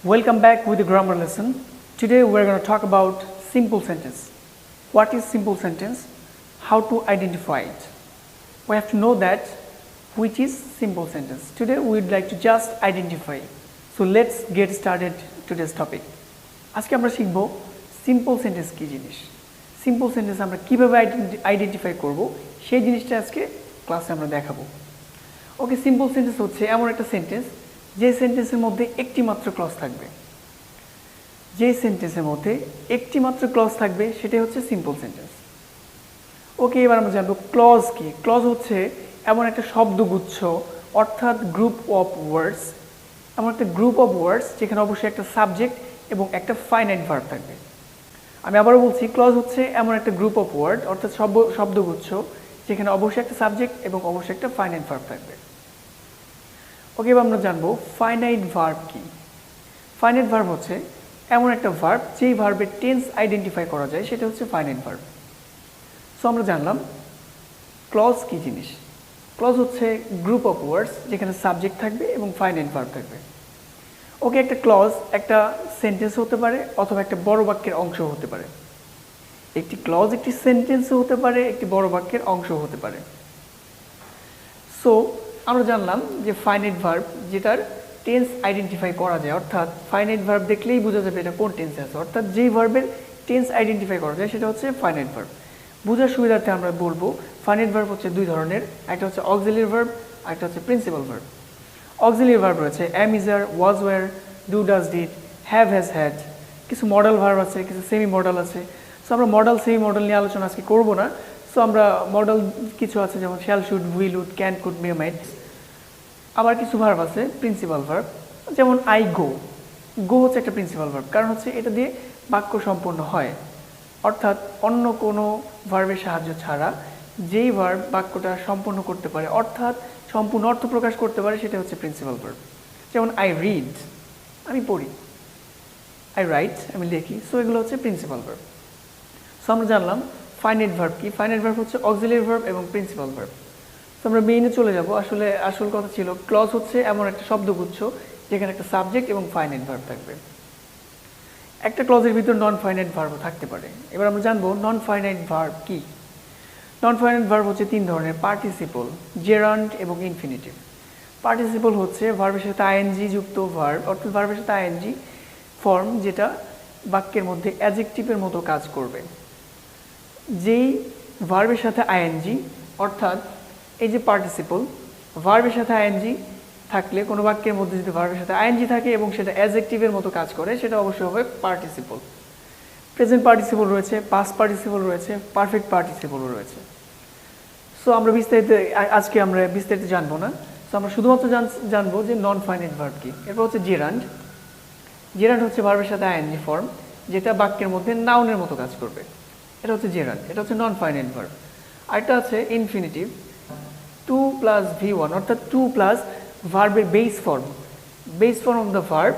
Welcome back with the grammar lesson. Today we're going to talk about simple sentence. What is simple sentence? How to identify it. We have to know that which is simple sentence. Today we'd like to just identify. So let's get started today's topic. আজকে আমরা শিখব simple sentence কি জিনিস। Simple sentence আমরা কিভাবে identify করব সেই জিনিসটা আজকে ক্লাসে আমরা দেখাবো। ওকে, সিম্পল সেন্টেন্স হচ্ছে এমন একটা সেন্টেন্স যে সেন্টেন্সের মধ্যে একটি মাত্র ক্লজ থাকবে। যে সেন্টেন্সের মধ্যে একটি মাত্র ক্লজ থাকবে সেটাই হচ্ছে সিম্পল সেন্টেন্স। ওকে, এবার আমরা জানবো ক্লজ কি। ক্লজ হচ্ছে এমন একটা শব্দগুচ্ছ অর্থাৎ গ্রুপ অফ ওয়ার্ডস, এমন একটা গ্রুপ অফ ওয়ার্ডস যেখানে অবশ্যই একটা সাবজেক্ট এবং একটা ফাইনাইট ভার্ব থাকবে। আমি আবারও বলছি, ক্লজ হচ্ছে এমন একটা গ্রুপ অফ ওয়ার্ড অর্থাৎ শব্দগুচ্ছ যেখানে অবশ্যই একটা সাবজেক্ট এবং অবশ্যই একটা ফাইনাইট ভার্ব থাকবে। ওকে, এবার আমরা জানবো ফাইনাইট ভার্ব কি। ফাইনাইট ভার্ব হচ্ছে এমন একটা ভার্ব যেই ভার্বের টেন্স আইডেন্টিফাই করা যায়, সেটা হচ্ছে ফাইনাইট ভার্ব। সো আমরা জানলাম ক্লজ কি জিনিস। ক্লজ হচ্ছে গ্রুপ অফ ওয়ার্ডস যেখানে সাবজেক্ট থাকবে এবং ফাইনাইট ভার্ব থাকবে। ওকে, একটা ক্লজ একটা সেন্টেন্স হতে পারে অথবা একটা বড় বাক্যের অংশ হতে পারে। একটি ক্লজ একটি সেন্টেন্সও হতে পারে, একটি বড় বাক্যের অংশ হতে পারে। সো আমরা জানলাম যে ফাইনাইট ভার্ব যেটার টেন্স আইডেন্টিফাই করা যায়, অর্থাৎ ফাইনাইট ভার্ব দেখলেই বোঝা যাবে এটা কোন টেন্সে আছে, অর্থাৎ যেই ভার্বের টেন্স আইডেন্টিফাই করা যায় সেটা হচ্ছে ফাইনাইট ভার্ব। বোঝার সুবিধার্থে আমরা বলবো ফাইনাইট ভার্ব হচ্ছে দুই ধরনের, একটা হচ্ছে অক্সিলিয়ারি ভার্ব, একটা হচ্ছে প্রিন্সিপাল ভার্ব। অক্সিলিয়ারি ভার্ব রয়েছে am, is, are, was, were, do, does, did, have, has, had. কিছু মডেল ভার্ব আছে, কিছু সেমি মডেল আছে। সো আমরা মডেল সেমি মডেল নিয়ে আলোচনা আজকে করবো না। সো আমরা মডেল কিছু আছে যেমন shall, should, will, would, can, could, may, might. আবার কিছু ভার্ব আছে প্রিন্সিপাল ভার্ব, যেমন আই গো। গো হচ্ছে একটা প্রিন্সিপাল ভার্ব, কারণ হচ্ছে এটা দিয়ে বাক্য সম্পূর্ণ হয়, অর্থাৎ অন্য কোনো ভার্বের সাহায্য ছাড়া যেই ভার্ব বাক্যটা সম্পূর্ণ করতে পারে, অর্থাৎ সম্পূর্ণ অর্থ প্রকাশ করতে পারে, সেটা হচ্ছে প্রিন্সিপাল ভার্ব। যেমন আই রিড, আমি পড়ি। আই রাইট, আমি লিখি। সো এগুলো হচ্ছে প্রিন্সিপাল ভার্ব। সো আমরা জানলাম ফাইনাইট ভার্ব কি। ফাইনাইট ভার্ব হচ্ছে অক্সিলিয়ারি ভার্ব এবং প্রিন্সিপাল ভার্ব। তো আমরা মেইনে চলে যাব। আসলে আসল কথা ছিল ক্লজ হচ্ছে এমন একটা শব্দগুচ্ছ যেখানে একটা সাবজেক্ট এবং ফাইনাইট ভার্ব থাকবে। একটা ক্লজের ভিতর নন ফাইনাইট ভার্বও থাকতে পারে। এবার আমরা জানবো নন ফাইনাইট ভার্ব কি। নন ফাইনাইট ভার্ব হচ্ছে তিন ধরনের: পার্টিসিপল, জেরান্ড এবং ইনফিনিটিভ। পার্টিসিপল হচ্ছে ভার্বের সাথে আইএনজি যুক্ত ভার্ব, অর্থাৎ ভার্বের সাথে আইএনজি ফর্ম যেটা বাক্যের মধ্যে অ্যাডজেক্টিভের মতো কাজ করবে। যেই ভার্বের সাথে আইএনজি, অর্থাৎ এই যে পার্টিসিপল, ভার্বের সাথে আইএনজি থাকলে কোনো বাক্যের মধ্যে যদি ভার্বের সাথে আইএনজি থাকে এবং সেটা অ্যাডজেক্টিভের মতো কাজ করে, সেটা অবশ্যই হবে পার্টিসিপল। প্রেজেন্ট পার্টিসিপল রয়েছে, পাস্ট পার্টিসিপল রয়েছে, পারফেক্ট পার্টিসিপলও রয়েছে। সো আমরা আজকে আমরা বিস্তারিত জানবো না। সো আমরা শুধুমাত্র জানবো যে নন ফাইনাইট ভার্ব কি। এরপর হচ্ছে জেরান্ড। জেরান্ড হচ্ছে ভার্বের সাথে আইএনজি ফর্ম যেটা বাক্যের মধ্যে নাউনের মতো কাজ করবে, এটা হচ্ছে জেরান্ড, এটা হচ্ছে নন ফাইনাইট ভার্ব। আরেকটা আছে ইনফিনিটিভ, টু প্লাস V1, অর্থাৎ টু প্লাস ভার্বের base form, base form of the verb.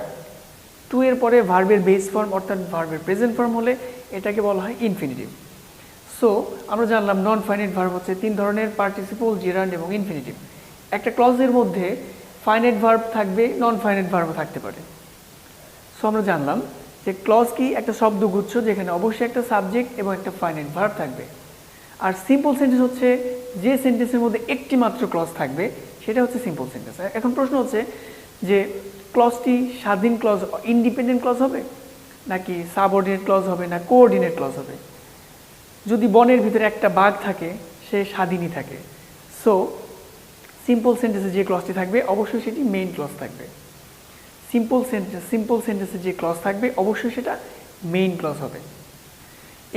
To এর পরে ভার্বের বেস ফর্ম অর্থাৎ ভার্বের প্রেজেন্ট ফর্ম হলে এটাকে বলা হয় ইনফিনিটিভ। সো আমরা জানলাম নন ফাইনাইট ভার্ব হচ্ছে তিন ধরনের: পার্টিসিপল, জেরান্ড এবং ইনফিনিটিভ। একটা ক্লজের মধ্যে ফাইনাইট ভার্ব থাকবে, নন ফাইনাইট ভার্বও থাকতে পারে। সো আমরা জানলাম যে ক্লজ কি, একটা শব্দগুচ্ছ যেখানে অবশ্যই একটা সাবজেক্ট এবং একটা ফাইনাইট ভার্ব থাকবে। আর সিম্পল সেন্টেন্স হচ্ছে যে সেন্টেন্সের মধ্যে একটি মাত্র ক্লজ থাকবে, সেটা হচ্ছে সিম্পল সেন্টেন্স। এখন প্রশ্ন হচ্ছে যে ক্লজটি স্বাধীন ক্লজ, ইন্ডিপেন্ডেন্ট ক্লজ হবে, নাকি সাবঅর্ডিনেট ক্লজ হবে, না কোঅর্ডিনেট ক্লজ হবে। যদি বনের ভিতরে একটা বাঘ থাকে, সে স্বাধীনই থাকে। সো সিম্পল সেন্টেন্সে যে ক্লজটি থাকবে অবশ্যই সেটি মেইন ক্লজ থাকবে। সিম্পল সেন্টেন্সে যে ক্লজ থাকবে অবশ্যই সেটা মেইন ক্লজ হবে।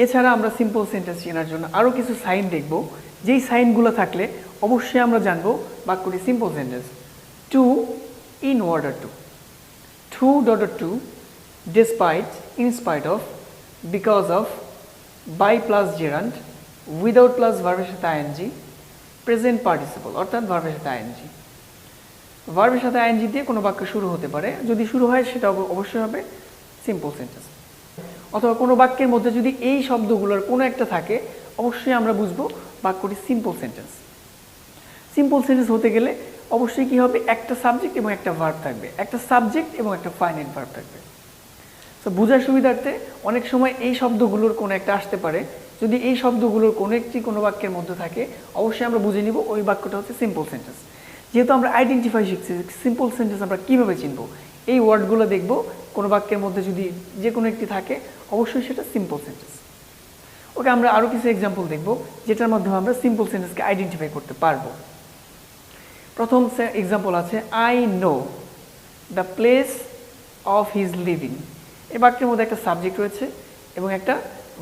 এছাড়া আমরা সিম্পল সেন্টেন্স চেনার জন্য আরও কিছু সাইন দেখব, যেই সাইনগুলো থাকলে অবশ্যই আমরা জানবো বাক্যটি simple sentence. To, in order to, to dot to, despite, in spite of, because of, by plus gerund, without plus ভার্বের সাথে আইএনজি, প্রেজেন্ট পার্টিসিপল অর্থাৎ ভার্বের সাথে আইএনজি। ভার্বের সাথে আইএনজি দিয়ে কোনো বাক্য শুরু হতে পারে, যদি শুরু হয় সেটা অবশ্যই হবে সিম্পল সেন্টেন্স। অথবা কোনো বাক্যের মধ্যে যদি এই শব্দগুলোর কোনো একটা থাকে, অবশ্যই আমরা বুঝবো বাক্যটি সিম্পল সেন্টেন্স। সিম্পল সেন্টেন্স হতে গেলে অবশ্যই কি হবে, একটা সাবজেক্ট এবং একটা ভার্ব থাকবে, একটা সাবজেক্ট এবং একটা ফাইনাইট ভার্ব থাকবে। তো বোঝার সুবিধার্থে অনেক সময় এই শব্দগুলোর কোনো একটা আসতে পারে, যদি এই শব্দগুলোর কোনো একটি কোনো বাক্যের মধ্যে থাকে অবশ্যই আমরা বুঝে নিব ওই বাক্যটা হচ্ছে সিম্পল সেন্টেন্স। যেহেতু আমরা আইডেন্টিফাই শিখছি, সিম্পল সেন্টেন্স আমরা কীভাবে চিনব, এই ওয়ার্ডগুলো দেখব, কোনো বাক্যের মধ্যে যদি যে কোনো একটি থাকে অবশ্যই সেটা সিম্পল সেন্টেন্স। ওকে, আমরা আরও কিছু এক্সাম্পল দেখব যেটার মাধ্যমে আমরা সিম্পল সেন্টেন্সকে আইডেন্টিফাই করতে পারবো। প্রথম এক্সাম্পল আছে, I know the place of his living. এই বাক্যের মধ্যে একটা সাবজেক্ট রয়েছে এবং একটা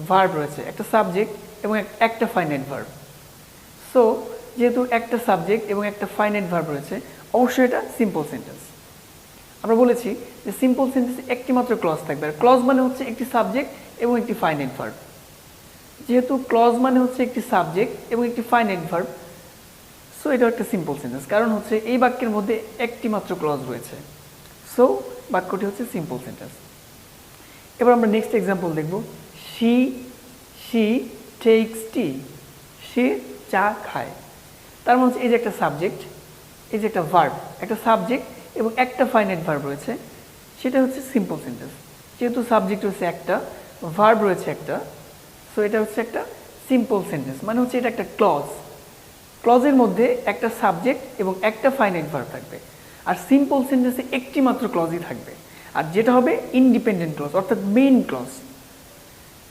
ভার্ব রয়েছে, একটা সাবজেক্ট এবং একটা ফাইনাইট ভার্ব। সো যেহেতু একটা সাবজেক্ট এবং একটা ফাইনাইট ভার্ব রয়েছে অবশ্যই এটা সিম্পল সেন্টেন্স। আমরা বলেছি যে সিম্পল সেন্টেন্সে একটি মাত্র ক্লজ থাকবে, আর ক্লজ মানে হচ্ছে একটি সাবজেক্ট এবং একটি ফাইনাইট ভার্ব। যেহেতু ক্লজ মানে হচ্ছে একটি সাবজেক্ট এবং একটি ফাইনাইট ভার্ব, সো এটা একটা সিম্পল সেন্টেন্স, কারণ হচ্ছে এই বাক্যের মধ্যে একটি মাত্র ক্লজ রয়েছে। সো বাক্যটি হচ্ছে সিম্পল সেন্টেন্স। এবার আমরা নেক্সট এক্সাম্পল দেখব, শি টেকস টি। সে চা খায়। তার মানে হচ্ছে এই যে একটা সাবজেক্ট, এই যে একটা ভার্ব, একটা সাবজেক্ট এবং একটা ফাইনাইট ভার্ব রয়েছে, সেটা হচ্ছে সিম্পল সেন্টেন্স। যেহেতু সাবজেক্ট রয়েছে একটা, ভার্ব রয়েছে একটা, সো এটা হচ্ছে একটা সিম্পল সেন্টেন্স, মানে হচ্ছে এটা একটা ক্লজ। ক্লজের মধ্যে একটা সাবজেক্ট এবং একটা ফাইনাইট ভার্ব থাকবে, আর সিম্পল সেন্টেন্সে একটি মাত্র ক্লজই থাকবে, আর যেটা হবে ইন্ডিপেন্ডেন্ট ক্লজ অর্থাৎ মেইন ক্লজ,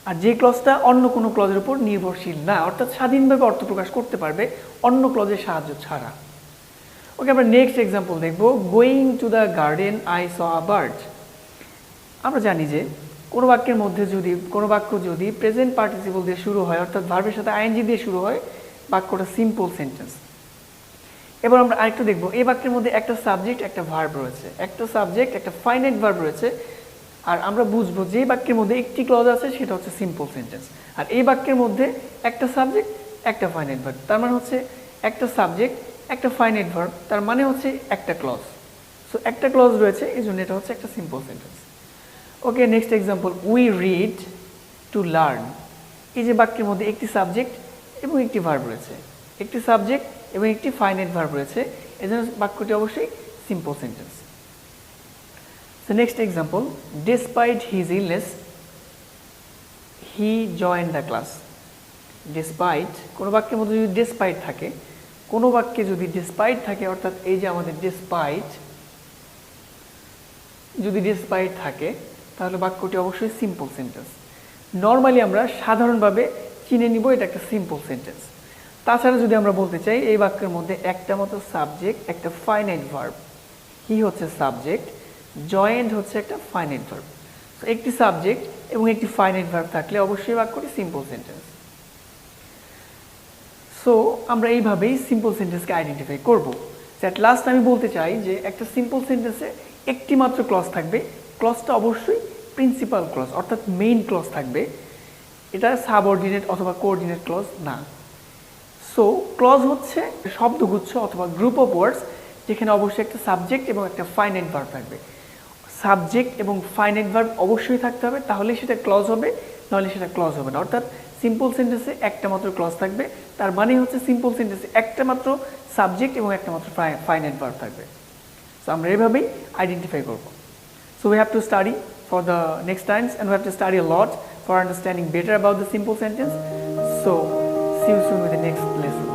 আর যে ক্লজটা অন্য কোনো ক্লজের উপর নির্ভরশীল না, অর্থাৎ স্বাধীনভাবে অর্থ প্রকাশ করতে পারবে অন্য ক্লজের সাহায্য ছাড়া। ওকে, আমরা নেক্সট এক্সাম্পল দেখব, going to the garden I saw a bird. আমরা জানি যে কোনো বাক্যের মধ্যে যদি কোনো বাক্য যদি প্রেজেন্ট পার্টিসিপল দিয়ে শুরু হয়, অর্থাৎ ভার্বের সাথে আইএনজি দিয়ে শুরু হয়, বাক্যটা সিম্পল সেন্টেন্স। এবার আমরা আরেকটু দেখব, এই বাক্যের মধ্যে একটা সাবজেক্ট একটা ভার্ব রয়েছে, একটা সাবজেক্ট একটা ফাইনাইট ভার্ব রয়েছে, আর আমরা বুঝবো যে বাক্যের মধ্যে একটি ক্লজ আছে সেটা হচ্ছে সিম্পল সেন্টেন্স, আর এই বাক্যের মধ্যে একটা সাবজেক্ট একটা ফাইনাইট ভার্ব, তার মানে হচ্ছে একটা সাবজেক্ট একটা ফাইনাইট ভার্ব, তার মানে হচ্ছে একটা ক্লজ। সো একটা ক্লজ রয়েছে, এই জন্য এটা হচ্ছে একটা simple sentence. Okay, next example, we read to learn. এই যে বাক্যের মধ্যে একটি সাবজেক্ট এবং একটি ভার্ব রয়েছে, একটি সাবজেক্ট এবং একটি ফাইনাইট ভার্ব রয়েছে, এজন্য বাক্যটি অবশ্যই simple sentence. So next example, despite his illness, he joined the class. Despite, কোনো বাক্যের মধ্যে যদি despite থাকে, কোনো বাক্যে যদি despite থাকে, অর্থাৎ এই যে আমাদের despite, যদি despite থাকে তাহলে বাক্যটি অবশ্যই সিম্পল সেন্টেন্স। নর্মালি আমরা সাধারণভাবে চিনে নিব এটা একটা সিম্পল সেন্টেন্স। তাছাড়া যদি আমরা বলতে চাই এই বাক্যের মধ্যে একটা মতো সাবজেক্ট একটা ফাইনাইট ভার্ব, হি হচ্ছে সাবজেক্ট, জয়েন্ট হচ্ছে একটা ফাইনাইট ভার্ব, তো একটি সাবজেক্ট এবং একটি ফাইনাইট ভার্ব থাকলে অবশ্যই বাক্যটি সিম্পল সেন্টেন্স। সো আমরা এইভাবেই সিম্পল সেন্টেন্সকে আইডেন্টিফাই করব। অ্যাট লাস্ট আমি বলতে চাই যে একটা সিম্পল সেন্টেন্সে একটি মাত্র ক্লজ থাকবে, ক্লজটা অবশ্যই প্রিন্সিপাল ক্লজ অর্থাৎ মেইন ক্লজ থাকবে, এটা সাবঅর্ডিনেট অথবা কোঅর্ডিনেট ক্লজ না। সো ক্লজ হচ্ছে শব্দগুচ্ছ অথবা গ্রুপ অফ ওয়ার্ডস যেখানে অবশ্যই একটা সাবজেক্ট এবং একটা ফাইনাইট ভার্ব থাকবে। সাবজেক্ট এবং ফাইনাইট ভার্ব অবশ্যই থাকতে হবে, তাহলে সেটা ক্লজ হবে, নাহলে সেটা ক্লজ হবে না। অর্থাৎ সিম্পল সেন্টেন্সে একটা মাত্র ক্লজ থাকবে, তার মানে হচ্ছে সিম্পল সেন্টেন্সে একটা মাত্র সাবজেক্ট এবং একটা মাত্র ফাইনাইট ভার্ব থাকবে। সো আমরা এভাবেই আইডেন্টিফাই করব। So we have to study for the next times and we have to study a lot for understanding better about the simple sentence. So see you soon with the next lesson.